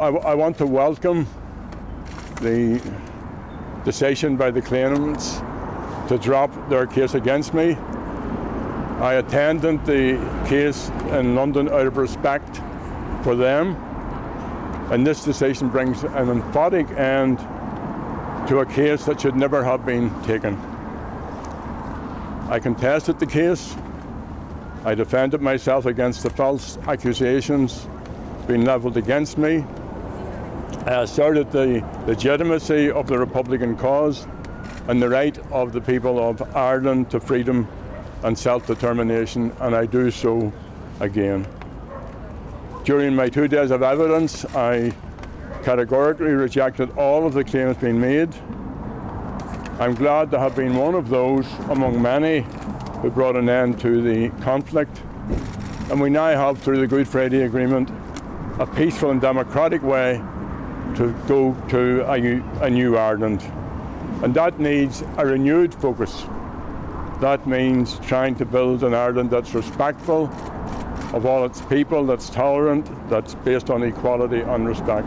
I want to welcome the decision by the claimants to drop their case against me. I attended the case in London out of respect for them, and this decision brings an emphatic end to a case that should never have been taken. I contested the case. I defended myself against the false accusations being levelled against me. I asserted the legitimacy of the Republican cause and the right of the people of Ireland to freedom and self-determination, and I do so again. During my 2 days of evidence, I categorically rejected all of the claims being made. I'm glad to have been one of those among many who brought an end to the conflict, and we now have, through the Good Friday Agreement, a peaceful and democratic way to go to a new Ireland. And that needs a renewed focus. That means trying to build an Ireland that's respectful of all its people, that's tolerant, that's based on equality and respect.